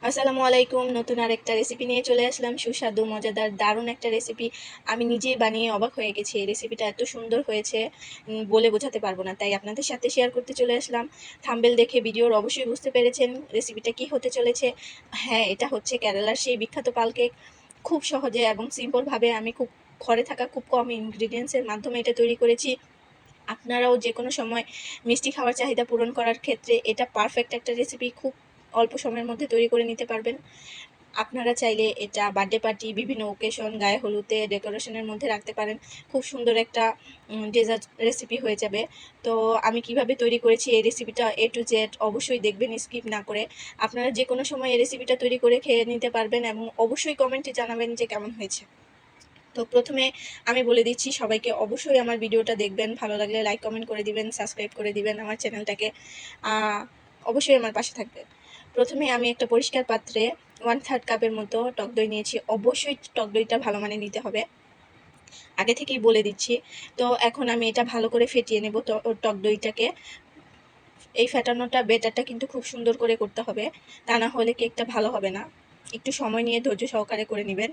আসসালামু আলাইকুম। নতুন আরেকটা রেসিপি নিয়ে চলে আসলাম। সুস্বাদু, মজাদার, দারুণ একটা রেসিপি। আমি নিজেই বানিয়ে অবাক হয়ে গেছি। এই রেসিপিটা এত সুন্দর হয়েছে বলে বোঝাতে পারবো না। তাই আপনাদের সাথে শেয়ার করতে চলে আসলাম। থাম্বনেল দেখে ভিডিওর অবশ্যই বুঝতে পেরেছেন রেসিপিটা কি হতে চলেছে। হ্যাঁ, এটা হচ্ছে কেরালার সেই বিখ্যাত পাল কেক। খুব সহজে এবং সিম্পলভাবে আমি খুব ঘরে থাকা খুব কম ইনগ্রিডিয়েন্টসের মাধ্যমে এটা তৈরি করেছি। আপনারাও যেকোনো সময় মিষ্টি খাওয়ার চাহিদা পূরণ করার ক্ষেত্রে এটা পারফেক্ট একটা রেসিপি। খুব অল্প সময়ের মধ্যে তৈরি করে নিতে পারবেন। আপনারা চাইলে এটা বার্থডে পার্টি, বিভিন্ন ওকেশন, গায়ে হলুদে ডেকোরেশনের মধ্যে রাখতে পারেন। খুব সুন্দর একটা ডেজার্ট রেসিপি হয়ে যাবে। তো আমি কিভাবে তৈরি করেছি এই রেসিপিটা A to Z অবশ্যই দেখবেন, স্কিপ না করে। আপনারা যেকোনো সময় এই রেসিপিটা তৈরি করে খেয়ে নিতে পারবেন এবং অবশ্যই কমেন্টে জানাবেন যে কেমন হয়েছে। তো প্রথমে আমি বলে দিচ্ছি সবাইকে, অবশ্যই আমার ভিডিওটা দেখবেন, ভালো লাগলে লাইক কমেন্ট করে দিবেন, সাবস্ক্রাইব করে দিবেন আমার চ্যানেলটাকে। অবশ্যই আমার পাশে থাকবেন। প্রথমে আমি একটা পরিষ্কার পাত্রে 1/3 কাপের মতো টক দই নিয়েছি। অবশ্যই টক দইটা ভালো মানের নিতে হবে, আগে থেকেই বলে দিচ্ছি। তো এখন আমি এটা ভালো করে ফেটিয়ে নেব টক দইটাকে। এই ফেটানোটা বেটারটা কিন্তু খুব সুন্দর করে করতে হবে, তা না হলে কেকটা ভালো হবে না। একটু সময় নিয়ে ধৈর্য সহকারে করে নেবেন।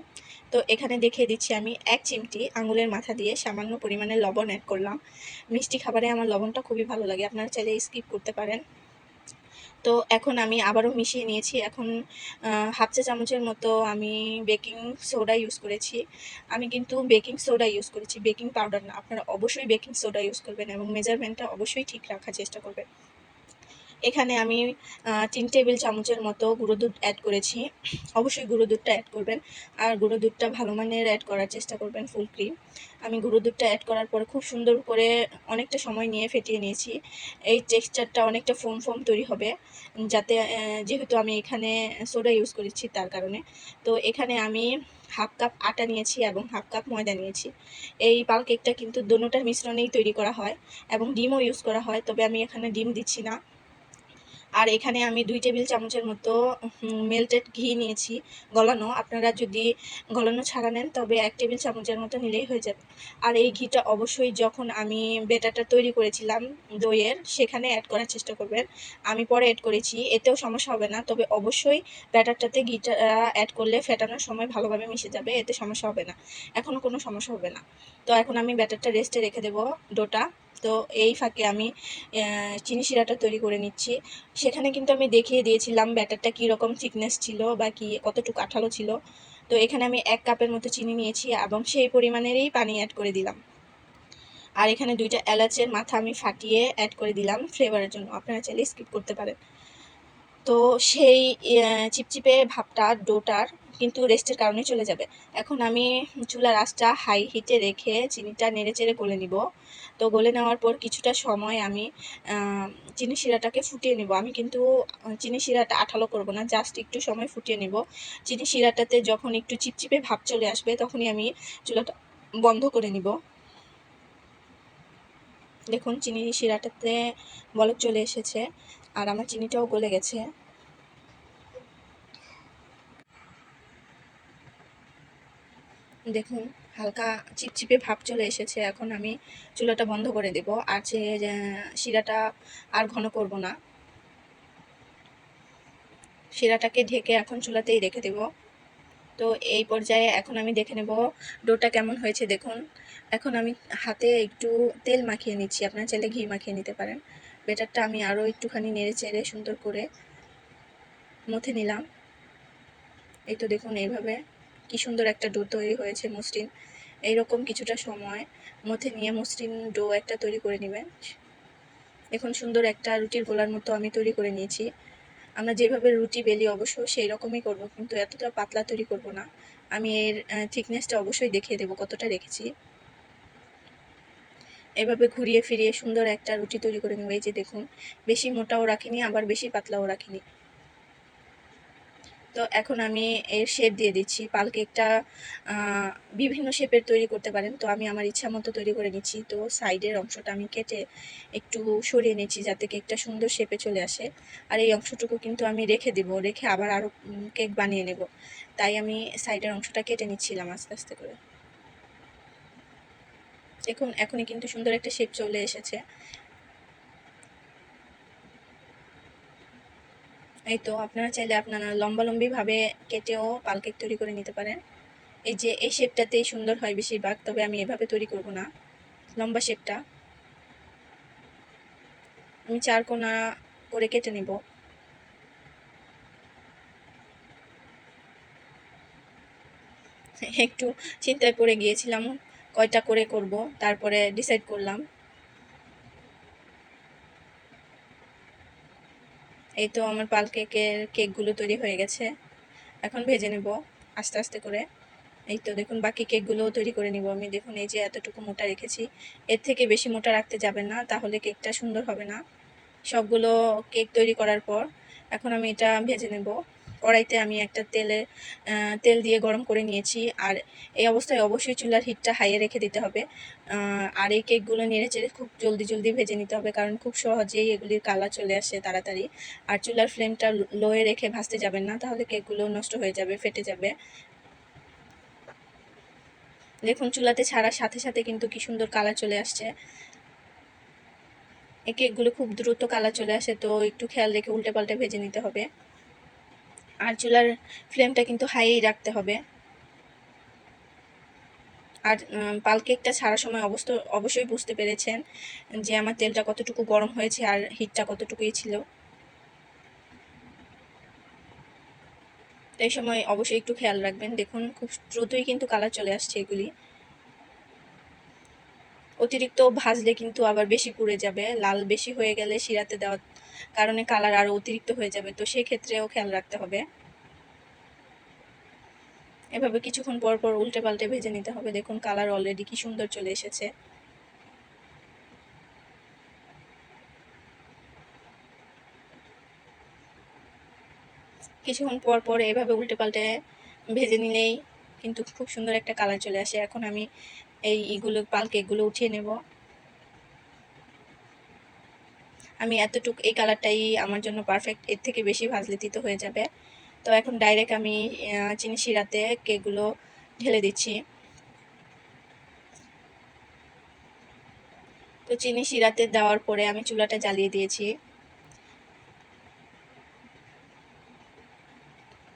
তো এখানে দেখিয়ে দিচ্ছি আমি 1 চিমটি আঙুলের মাথা দিয়ে সামান্য পরিমাণে লবণ অ্যাড করলাম। মিষ্টি খাবারে আমার লবণটা খুবই ভালো লাগে, আপনারা চাইলে স্কিপ করতে পারেন। তো এখন আমি আবারও মিশিয়ে নিয়েছি। এখন হাফ চা চামচের মতো আমি বেকিং সোডা ইউজ করেছি। আমি কিন্তু বেকিং সোডা ইউজ করেছি, বেকিং পাউডার না। আপনারা অবশ্যই বেকিং সোডা ইউজ করবেন এবং মেজারমেন্টটা অবশ্যই ঠিক রাখার চেষ্টা করবেন। এখানে আমি 3 টেবিল চামচের মতো গুঁড়ো দুধ অ্যাড করেছি। অবশ্যই গুঁড়ো দুধটা অ্যাড করবেন, আর গুঁড়ো দুধটা ভালো মানের অ্যাড করার চেষ্টা করবেন, ফুল ক্রিম। আমি গুঁড়ো দুধটা অ্যাড করার পরে খুব সুন্দর করে অনেকটা সময় নিয়ে ফেটিয়ে নিয়েছি। এই টেক্সচারটা অনেকটা ফোম ফোম তৈরি হবে, যাতে যেহেতু আমি এখানে সোডা ইউজ করেছি তার কারণে। তো এখানে আমি হাফ কাপ আটা নিয়েছি এবং হাফ কাপ ময়দা নিয়েছি। এই পাল কেকটা কিন্তু দোনোটার মিশ্রণেই তৈরি করা হয় এবং ডিমও ইউজ করা হয়, তবে আমি এখানে ডিম দিচ্ছি না। আর এখানে আমি 2 টেবিল চামচের মতো মেল্টেড ঘি নিয়েছি, গলানো। আপনারা যদি গলানো ছাড়া নেন তবে 1 টেবিল চামচের মতো নিলেই হয়ে যাবে। আর এই ঘিটা অবশ্যই যখন আমি ব্যাটারটা তৈরি করেছিলাম দইয়ের, সেখানে অ্যাড করার চেষ্টা করবেন। আমি পরে অ্যাড করেছি, এতেও সমস্যা হবে না, তবে অবশ্যই ব্যাটারটাতে ঘিটা অ্যাড করলে ফেটানোর সময় ভালোভাবে মিশে যাবে, এতে সমস্যা হবে না, এখনও কোনো সমস্যা হবে না। তো এখন আমি ব্যাটারটা রেস্টে রেখে দেবো, ডোটা। তো এই ফাঁকে আমি চিনি শিরাটা তৈরি করে নিচ্ছি। সেখানে কিন্তু আমি দেখিয়ে দিয়েছিলাম ব্যাটারটা কীরকম থিকনেস ছিল বা কি কতটুকু আঠালো ছিল। তো এখানে আমি 1 কাপের মতো চিনি নিয়েছি এবং সেই পরিমাণেরই পানি অ্যাড করে দিলাম। আর এখানে 2টা এলাচের মাথা আমি ফাটিয়ে অ্যাড করে দিলাম ফ্লেভারের জন্য, আপনারা চাইলে স্কিপ করতে পারেন। তো সেই চিপচিপে ভাবটা ডোটার কিন্তু রেস্টের কারণে চলে যাবে। এখন আমি চুলার আঁচটা হাই হিটে রেখে চিনিটা নেড়েচেড়ে গলে নিব। তো গলে নেওয়ার পর কিছুটা সময় আমি চিনি শিরাটাকে ফুটিয়ে নেব। আমি কিন্তু চিনি শিরাটা আঠালো করব না, জাস্ট একটু সময় ফুটিয়ে নেব। চিনি শিরাটাতে যখন একটু চিপচিপে ভাব চলে আসবে তখনই আমি চুলাটা বন্ধ করে নিব। দেখুন চিনি শিরাটাতে বলক চলে এসেছে আর আমার চিনিটাও গলে গেছে। দেখুন হালকা চিপচিপে ভাব চলে এসেছে। এখন আমি চুলাটা বন্ধ করে দেব, আর যে শিরাটা আর ঘন করব না। শিরাটাকে ঢেকে এখন চুলাতেই রেখে দেব। তো এই পর্যায়ে এখন আমি দেখে নেব ডোটা কেমন হয়েছে। দেখুন এখন আমি হাতে একটু তেল মাখিয়ে নিচ্ছি, আপনারা চাইলে ঘি মাখিয়ে নিতে পারেন। ব্যাটারটা আমি আরও একটুখানি নেড়ে চেড়ে সুন্দর করে মথে নিলাম। এই তো দেখুন এইভাবে কি সুন্দর একটা ডো তৈরি হয়েছে, মসৃণ। এইরকম কিছুটা সময় মধ্যে নিয়ে মসৃণ ডো একটা তৈরি করে নেবেন। এখন সুন্দর একটা রুটির গোলার মতো আমি তৈরি করে নিয়েছি। আমরা যেভাবে রুটি বেলি অবশ্য সেই রকমই করব, কিন্তু এতটা পাতলা তৈরি করব না। আমি এর থিকনেসটা অবশ্যই দেখিয়ে দেবো কতটা রেখেছি। এভাবে ঘুরিয়ে ফিরিয়ে সুন্দর একটা রুটি তৈরি করে নেব। এই যে দেখুন, বেশি মোটাও রাখিনি আবার বেশি পাতলাও রাখিনি। তো এখন আমি এর শেপ দিয়ে দিচ্ছি। পাল কেকটা বিভিন্ন শেপের তৈরি করতে পারেন, তো আমি আমার ইচ্ছা মতো তৈরি করে নিচ্ছি। তো সাইডের অংশটা আমি কেটে একটু সরিয়ে নিচ্ছি যাতে কেকটা সুন্দর শেপে চলে আসে। আর এই অংশটুকু কিন্তু আমি রেখে দিব, রেখে আবার আরও কেক বানিয়ে নেব, তাই আমি সাইডের অংশটা কেটে নিচ্ছিলাম আস্তে আস্তে করে। দেখুন এখনই কিন্তু সুন্দর একটা শেপ চলে এসেছে। এই তো আপনারা চাইলে আপনারা লম্বালম্বিভাবে কেটেও পাল কেক তৈরি করে নিতে পারেন। এই যে এই শেপটাতেই সুন্দর হয় বেশিরভাগ, তবে আমি এভাবে তৈরি করব না। লম্বা শেপটা আমি 4 কোণা করে কেটে নেব। একটু চিন্তায় পড়ে গিয়েছিলাম কয়টা করে করব, তারপরে ডিসাইড করলাম। এই তো আমার পাল কেকের কেকগুলো তৈরি হয়ে গেছে, এখন ভেজে নেব আস্তে আস্তে করে। এই তো দেখুন বাকি কেকগুলোও তৈরি করে নিব আমি। দেখুন এই যে এতটুকু মোটা রেখেছি, এর থেকে বেশি মোটা রাখতে যাবেন না, তাহলে কেকটা সুন্দর হবে না। সবগুলো কেক তৈরি করার পর এখন আমি এটা ভেজে নেব। কড়াইতে আমি একটা তেল দিয়ে গরম করে নিয়েছি, আর এই অবস্থায় অবশ্যই চুলার হিটটা হাইয়ে রেখে দিতে হবে। আর এই কেকগুলো নেড়েচেড়ে খুব জলদি জলদি ভেজে নিতে হবে, কারণ খুব সহজেই এগুলির কালার চলে আসে তাড়াতাড়ি। আর চুলার ফ্লেমটা লোয়ে রেখে ভাজতে যাবেন না, তাহলে কেকগুলো নষ্ট হয়ে যাবে, ফেটে যাবে। দেখুন চুলাতে ছাড়ার সাথে সাথে কিন্তু কি সুন্দর কালার চলে আসছে। এই কেকগুলো খুব দ্রুত কালার চলে আসে, তো একটু খেয়াল রেখে উল্টে পাল্টে ভেজে নিতে হবে। আর চুলার ফ্লেমটা কিন্তু হাইই রাখতে হবে। আর পাল কেকটা ছাড়ার সময় অবশ্যই বুঝতে পেরেছেন যে আমার তেলটা কতটুকু গরম হয়েছে আর হিটটা কতটুকুই ছিল। এই সময় অবশ্যই একটু খেয়াল রাখবেন। দেখুন খুব দ্রুতই কিন্তু কালার চলে আসছে এগুলি। অতিরিক্ত ভাজলে কিন্তু আবার বেশি পুড়ে যাবে, লাল বেশি হয়ে গেলে শিরাতে দেওয়ার কারণে কালার আরও অতিরিক্ত হয়ে যাবে, তো সেক্ষেত্রেও খেয়াল রাখতে হবে। এভাবে কিছুক্ষণ পর পর উল্টে পাল্টে ভেজে নিতে হবে। দেখুন কালার অলরেডি কি সুন্দর চলে এসেছে। কিছুক্ষণ পর পর এভাবে উল্টে পাল্টে ভেজে নিলেই কিন্তু খুব সুন্দর একটা কালার চলে আসে। এখন আমি পাল কেকগুলো উঠিয়ে নেব। আমি এই কালারটাই আমার জন্য পারফেক্ট, এর থেকে বেশি ভাজলে তিতো হয়ে যাবে। তো এখন ডাইরেক্ট আমি চিনি শিরাতে কেকগুলো ঢেলে দিচ্ছি। তো চিনি শিরাতে দেওয়ার পরে আমি চুলাটা জ্বালিয়ে দিয়েছি।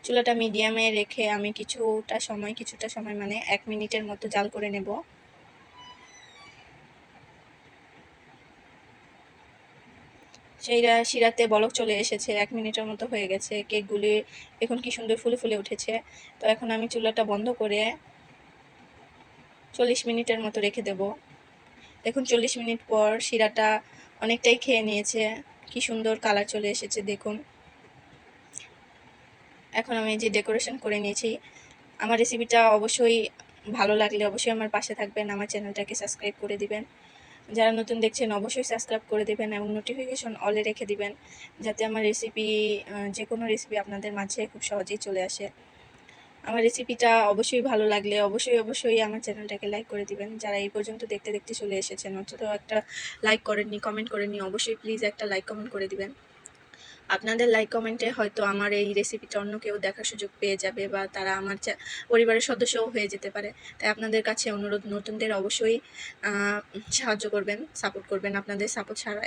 চুলাটা মিডিয়ামে রেখে আমি কিছুটা সময় মানে 1 মিনিটের মতো জাল করে নেব। শিরাতে বলক চলে এসেছে, 1 মিনিটের মতো হয়ে গেছে। কেকগুলি এখন কি সুন্দর ফুলে ফুলে উঠেছে। তো এখন আমি চুলাটা বন্ধ করে 40 মিনিটের মতো রেখে দেব। দেখুন 40 মিনিট পর শিরাটা অনেকটাই খেয়ে নিয়েছে, কি সুন্দর কালার চলে এসেছে দেখুন। এখন আমি যে ডেকোরেশন করে নিয়েছি, আমার রেসিপিটা অবশ্যই ভালো লাগলে অবশ্যই আমার পাশে থাকবেন, আমার চ্যানেলটাকে সাবস্ক্রাইব করে দিবেন। যারা নতুন দেখছেন অবশ্যই সাবস্ক্রাইব করে দিবেন এবং নোটিফিকেশন অলে রেখে দিবেন, যাতে আমার যে কোনো রেসিপি আপনাদের মাঝে খুব সহজেই চলে আসে। আমার রেসিপিটা অবশ্যই ভালো লাগলে অবশ্যই আমার চ্যানেলটাকে লাইক করে দিবেন। যারা এই পর্যন্ত দেখতে দেখতে চলে এসেছেন অন্তত একটা লাইক করেননি, কমেন্ট করেননি, অবশ্যই প্লিজ একটা লাইক কমেন্ট করে দিবেন। আপনাদের লাইক কমেন্টে হয়তো আমার এই রেসিপিটা অন্য কেউ দেখার সুযোগ পেয়ে যাবে, বা তারা আমার পরিবারের সদস্যও হয়ে যেতে পারে। তাই আপনাদের কাছে অনুরোধ, নতুনদের অবশ্যই সাহায্য করবেন, সাপোর্ট করবেন। আপনাদের সাপোর্ট ছাড়া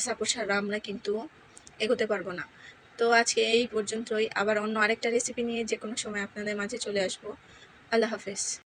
সাপোর্ট ছাড়া আমরা কিন্তু এগোতে পারবো না। তো আজকে এই পর্যন্তই, আবার অন্য আরেকটা রেসিপি নিয়ে যে কোনো সময় আপনাদের মাঝে চলে আসবো। আল্লাহ হাফেজ।